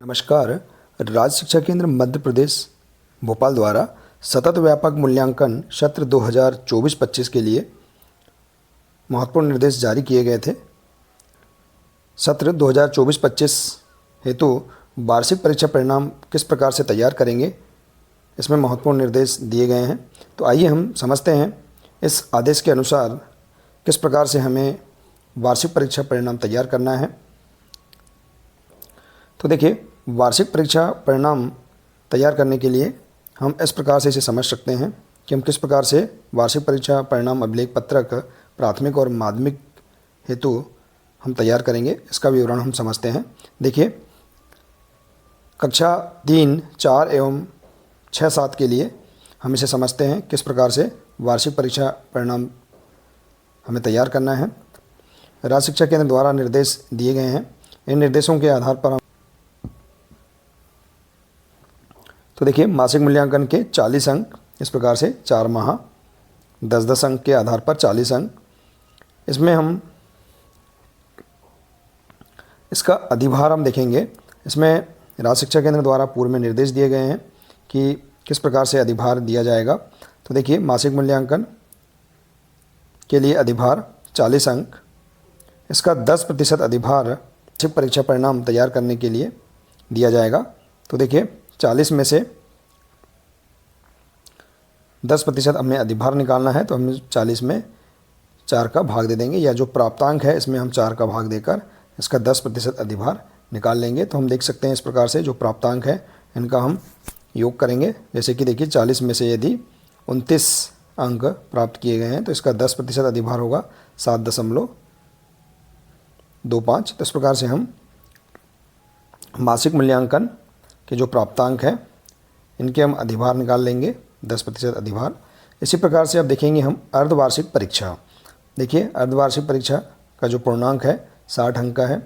नमस्कार। राज्य शिक्षा केंद्र मध्य प्रदेश भोपाल द्वारा सतत व्यापक मूल्यांकन सत्र 2024-25 के लिए महत्वपूर्ण निर्देश जारी किए गए थे। सत्र 2024-25 हेतु वार्षिक परीक्षा परिणाम किस प्रकार से तैयार करेंगे, इसमें महत्वपूर्ण निर्देश दिए गए हैं। तो आइए हम समझते हैं इस आदेश के अनुसार किस प्रकार से हमें वार्षिक परीक्षा परिणाम तैयार करना है। तो देखिए, वार्षिक परीक्षा परिणाम तैयार करने के लिए हम इस प्रकार से इसे समझ सकते हैं कि हम किस प्रकार से वार्षिक परीक्षा परिणाम अभिलेख पत्रक प्राथमिक और माध्यमिक हेतु हम तैयार करेंगे, इसका विवरण हम समझते हैं। देखिए, कक्षा 3, 4 एवं 6, 7 के लिए हम इसे समझते हैं किस प्रकार से वार्षिक परीक्षा परिणाम हमें तैयार करना है। राज्य शिक्षा केंद्र द्वारा निर्देश दिए गए हैं। इन निर्देशों के आधार पर हम तो देखिए, मासिक मूल्यांकन के 40 अंक इस प्रकार से 4 माह 10-10 अंक के आधार पर 40 अंक। इसमें हम इसका अधिभार हम देखेंगे। इसमें राज्य शिक्षा केंद्र द्वारा पूर्व में निर्देश दिए गए हैं कि किस प्रकार से अधिभार दिया जाएगा। तो देखिए, मासिक मूल्यांकन के लिए अधिभार 40 अंक, इसका 10% अधिभार वार्षिक परीक्षा परिणाम तैयार करने के लिए दिया जाएगा। तो देखिए, 40 में से 10% हमें अधिभार निकालना है, तो हम 40 में 4 का भाग दे देंगे, या जो प्राप्तांक है इसमें हम 4 का भाग देकर इसका 10% अधिभार निकाल लेंगे। तो हम देख सकते हैं इस प्रकार से जो प्राप्तांक है इनका हम योग करेंगे। जैसे कि देखिए, 40 में से यदि 29 अंक प्राप्त किए गए हैं तो इसका 10% अधिभार होगा 7.25। तो इस प्रकार से हम मासिक मूल्यांकन के जो प्राप्तांक हैं इनके हम अधिभार निकाल लेंगे, 10% अधिभार। इसी प्रकार से अब देखेंगे हम अर्धवार्षिक परीक्षा। देखिए, अर्धवार्षिक परीक्षा का जो पूर्णांक है 60 अंक का है।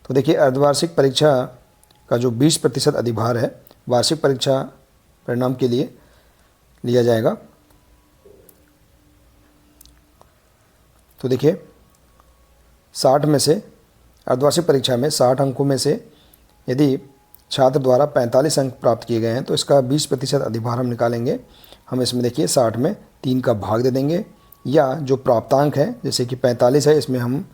तो देखिए, अर्धवार्षिक परीक्षा का जो 20% अधिभार है वार्षिक परीक्षा परिणाम के लिए लिया जाएगा। तो देखिए, 60 में से अर्धवार्षिक परीक्षा में 60 अंकों में से यदि छात्र द्वारा 45 अंक प्राप्त किए गए हैं तो इसका 20% अधिभार हम निकालेंगे। हम इसमें देखिए 60 में 3 का भाग दे देंगे, या जो प्राप्तांक है जैसे कि 45 है इसमें हम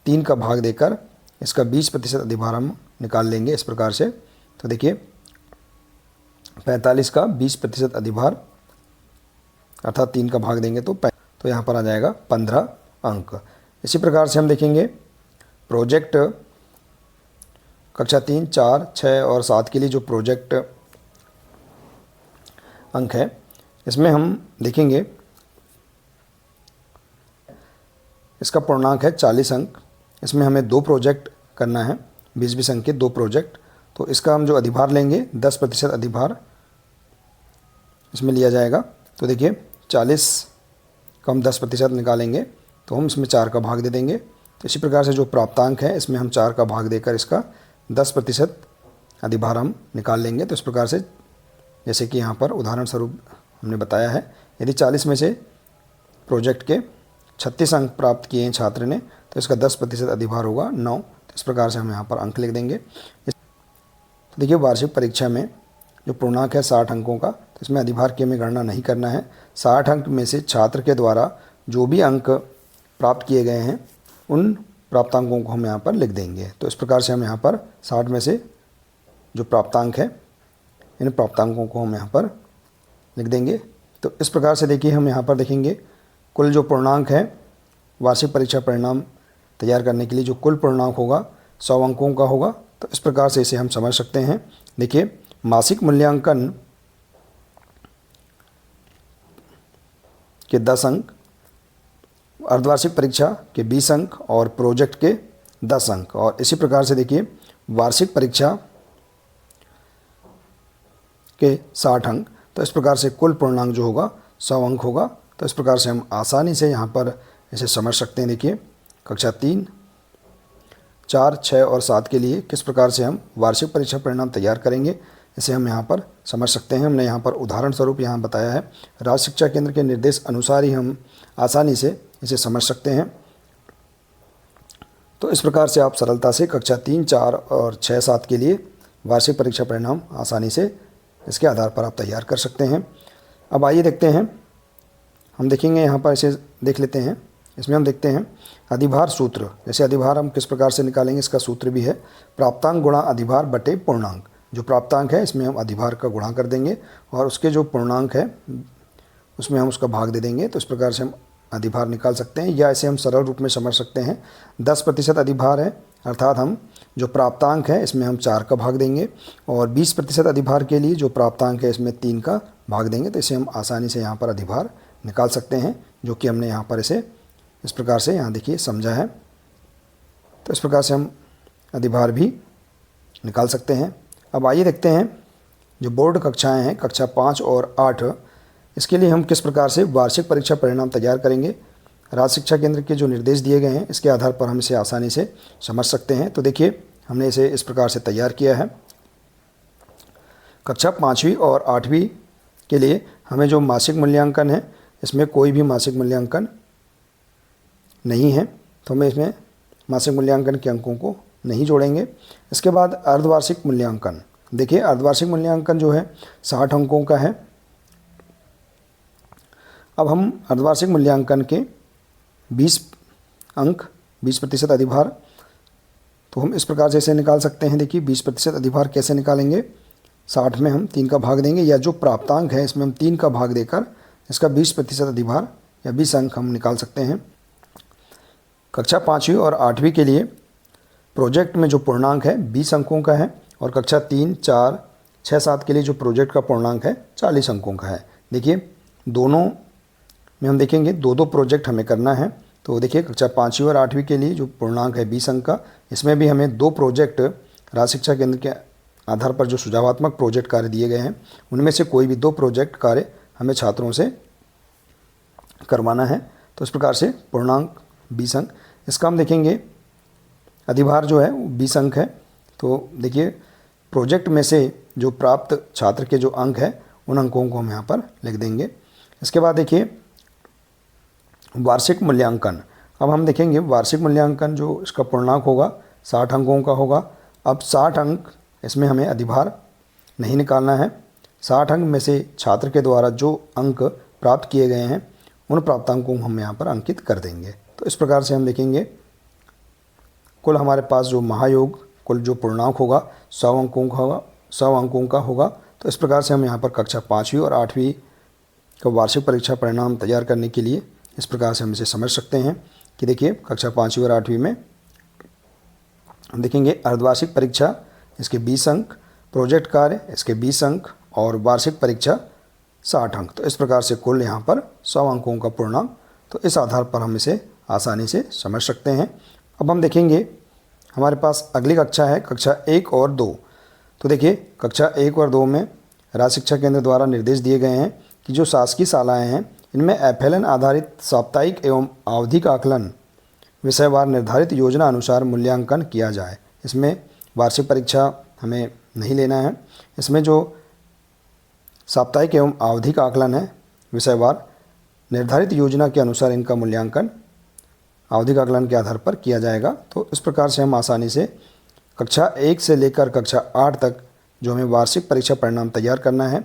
3 का भाग देकर इसका 20% अधिभार हम निकाल लेंगे इस प्रकार से। तो देखिए, 45 का 20% अधिभार अर्थात 3 का भाग देंगे तो यहाँ पर आ जाएगा 15 अंक। इसी प्रकार से हम देखेंगे प्रोजेक्ट कक्षा 3, 4, 6 और 7 के लिए जो प्रोजेक्ट अंक है इसमें हम देखेंगे इसका पूर्णांक है 40 अंक। इसमें हमें 2 प्रोजेक्ट करना है, 20-20 अंक के 2 प्रोजेक्ट। तो इसका हम जो अधिभार लेंगे 10% अधिभार इसमें लिया जाएगा। तो देखिए, 40 का हम 10% निकालेंगे तो हम इसमें 4 का भाग दे देंगे। तो इसी प्रकार से जो प्राप्तांक है इसमें हम 4 का भाग देकर इसका 10% अधिभार हम निकाल लेंगे। तो इस प्रकार से जैसे कि यहाँ पर उदाहरण स्वरूप हमने बताया है, यदि 40 में से प्रोजेक्ट के 36 अंक प्राप्त किए हैं छात्र ने तो इसका 10% अधिभार होगा 9। तो इस प्रकार से हम यहाँ पर अंक लिख देंगे। तो देखिए, वार्षिक परीक्षा में जो पूर्णांक है 60 अंकों का, तो इसमें अधिभार की हमें गणना नहीं करना है। 60 अंक में से छात्र के द्वारा जो भी अंक प्राप्त किए गए हैं उन प्राप्तांकों को हम यहाँ पर लिख देंगे। तो इस प्रकार से हम यहाँ पर 60 में से जो प्राप्तांक है इन प्राप्तांकों को हम यहाँ पर लिख देंगे। तो इस प्रकार से देखिए, हम यहाँ पर देखेंगे कुल जो पूर्णांक है वार्षिक परीक्षा परिणाम तैयार करने के लिए जो कुल पूर्णांक होगा 100 अंकों का होगा। तो इस प्रकार से इसे हम समझ सकते हैं। देखिए, मासिक मूल्यांकन के 10 अंक, अर्धवार्षिक परीक्षा के 20 अंक और प्रोजेक्ट के 10 अंक, और इसी प्रकार से देखिए वार्षिक परीक्षा के 60 अंक। तो इस प्रकार से कुल पूर्णांक जो होगा 100 अंक होगा। तो इस प्रकार से हम आसानी से यहाँ पर इसे समझ सकते हैं। देखिए, कक्षा 3, 4, 6 और 7 के लिए किस प्रकार से हम वार्षिक परीक्षा परिणाम तैयार करेंगे इसे हम यहाँ पर समझ सकते हैं। हमने यहाँ पर उदाहरण स्वरूप यहाँ बताया है। राज्य शिक्षा केंद्र के निर्देश अनुसार ही हम आसानी से इसे समझ सकते हैं। तो इस प्रकार से आप सरलता से कक्षा 3, 4 और 6, 7 के लिए वार्षिक परीक्षा परिणाम आसानी से इसके आधार पर आप तैयार कर सकते हैं। अब आइए देखते हैं, हम देखेंगे यहाँ पर इसे देख लेते हैं। इसमें हम देखते हैं अधिभार सूत्र। जैसे अधिभार हम किस प्रकार से निकालेंगे, इसका सूत्र भी है प्राप्तांक गुणा अधिभार बटे पूर्णांक। जो प्राप्तांक है इसमें हम अधिभार का गुणा कर देंगे और उसके जो पूर्णांक है उसमें हम उसका भाग दे देंगे। तो इस प्रकार से हम अधिभार निकाल सकते हैं, या इसे हम सरल रूप में समझ सकते हैं 10% अधिभार है, अर्थात हम जो प्राप्तांक है इसमें हम 4 का भाग देंगे, और 20% अधिभार के लिए जो प्राप्तांक है इसमें 3 का भाग देंगे। तो इसे हम आसानी से यहाँ पर अधिभार निकाल सकते हैं, जो कि हमने यहाँ पर इसे इस प्रकार से यहाँ देखिए समझा है। तो इस प्रकार से हम अधिभार भी निकाल सकते हैं। अब आइए देखते हैं जो बोर्ड कक्षाएं हैं, कक्षा 5 और 8, इसके लिए हम किस प्रकार से वार्षिक परीक्षा परिणाम तैयार करेंगे। राज्य शिक्षा केंद्र के जो निर्देश दिए गए हैं इसके आधार पर हम इसे आसानी से समझ सकते हैं। तो देखिए हमने इसे इस प्रकार से तैयार किया है। कक्षा 5वीं और 8वीं के लिए हमें जो मासिक मूल्यांकन है इसमें कोई भी मासिक मूल्यांकन नहीं है, तो हमें इसमें मासिक मूल्यांकन के अंकों को नहीं जोड़ेंगे। इसके बाद अर्धवार्षिक मूल्यांकन, देखिए अर्धवार्षिक मूल्यांकन जो है 60 अंकों का है। अब हम अर्धवार्षिक मूल्यांकन के 20 अंक 20% अधिभार, तो हम इस प्रकार से इसे निकाल सकते हैं। देखिए 20% अधिभार कैसे निकालेंगे, 60 में हम 3 का भाग देंगे, या जो प्राप्तांक है इसमें हम 3 का भाग देकर इसका 20% अधिभार या 20 अंक हम निकाल सकते हैं। कक्षा 5वीं और 8वीं के लिए प्रोजेक्ट में जो पूर्णांक है 20 अंकों का है, और कक्षा 3, 4, 6, 7 के लिए जो प्रोजेक्ट का पूर्णांक है 40 अंकों का है। देखिए दोनों में हम देखेंगे 2-2 प्रोजेक्ट हमें करना है। तो देखिए कक्षा 5वीं और 8वीं के लिए जो पूर्णांक है 20 अंक का, इसमें भी हमें 2 प्रोजेक्ट राज्य शिक्षा केंद्र के आधार पर जो सुझावात्मक प्रोजेक्ट कार्य दिए गए हैं उनमें से कोई भी 2 प्रोजेक्ट कार्य हमें छात्रों से करवाना है। तो इस प्रकार से पूर्णांक 20 अंक, इसका हम देखेंगे अधिभार जो है वो 20 अंक है। तो देखिए प्रोजेक्ट में से जो प्राप्त छात्र के जो अंक है उन अंकों को हम यहाँ पर लिख देंगे। इसके बाद देखिए वार्षिक मूल्यांकन। अब हम देखेंगे वार्षिक मूल्यांकन जो इसका पूर्णांक होगा 60 अंकों का होगा। अब 60 अंक इसमें हमें अधिभार नहीं निकालना है। 60 अंक में से छात्र के द्वारा जो अंक प्राप्त किए गए हैं उन प्राप्तांकों को हम यहाँ पर अंकित कर देंगे। तो इस प्रकार से हम देखेंगे कुल हमारे पास जो महायोग कुल जो पूर्णांक होगा 100 अंकों का होगा, 100 अंकों का होगा। तो इस प्रकार से हम यहाँ पर कक्षा 5वीं और 8वीं का वार्षिक परीक्षा परिणाम तैयार करने के लिए इस प्रकार से हम इसे समझ सकते हैं कि देखिए कक्षा 5वीं और 8वीं में हम देखेंगे अर्धवार्षिक परीक्षा इसके 20 अंक, प्रोजेक्ट कार्य इसके 20 अंक और वार्षिक परीक्षा 60 अंक। तो इस प्रकार से कुल यहाँ पर 100 अंकों का पूर्णांक, तो इस आधार पर हम इसे आसानी से समझ सकते हैं। अब हम देखेंगे हमारे पास अगली कक्षा है कक्षा 1 और 2। तो देखिए कक्षा 1 और 2 में राज्य शिक्षा केंद्र द्वारा निर्देश दिए गए हैं कि जो शासकीय शालाएँ हैं इनमें एफएलएन आधारित साप्ताहिक एवं आवधिक आकलन विषयवार निर्धारित योजना अनुसार मूल्यांकन किया जाए। इसमें वार्षिक परीक्षा हमें नहीं लेना है। इसमें जो साप्ताहिक एवं आवधिक आकलन है विषयवार निर्धारित योजना के अनुसार इनका मूल्यांकन आवधिक आकलन के आधार पर किया जाएगा। तो इस प्रकार से हम आसानी से कक्षा 1 से लेकर कक्षा 8 तक जो हमें वार्षिक परीक्षा परिणाम तैयार करना है,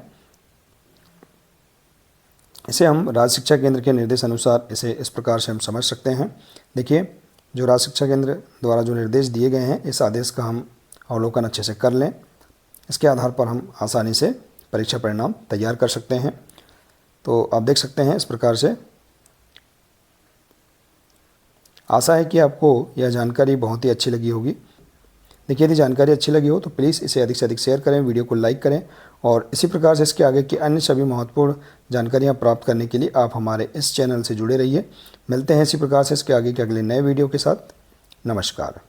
इसे हम राज्य शिक्षा केंद्र के निर्देश अनुसार इसे इस प्रकार से हम समझ सकते हैं। देखिए जो राज्य शिक्षा केंद्र द्वारा जो निर्देश दिए गए हैं इस आदेश का हम अवलोकन अच्छे से कर लें। इसके आधार पर हम आसानी से परीक्षा परिणाम तैयार कर सकते हैं। तो आप देख सकते हैं इस प्रकार से। आशा है कि आपको यह जानकारी बहुत ही अच्छी लगी होगी। देखिए यदि जानकारी अच्छी लगी हो तो प्लीज़ इसे अधिक से अधिक शेयर करें, वीडियो को लाइक करें, और इसी प्रकार से इसके आगे की अन्य सभी महत्वपूर्ण जानकारियाँ प्राप्त करने के लिए आप हमारे इस चैनल से जुड़े रहिए। मिलते हैं इसी प्रकार से इसके आगे के अगले नए वीडियो के साथ। नमस्कार।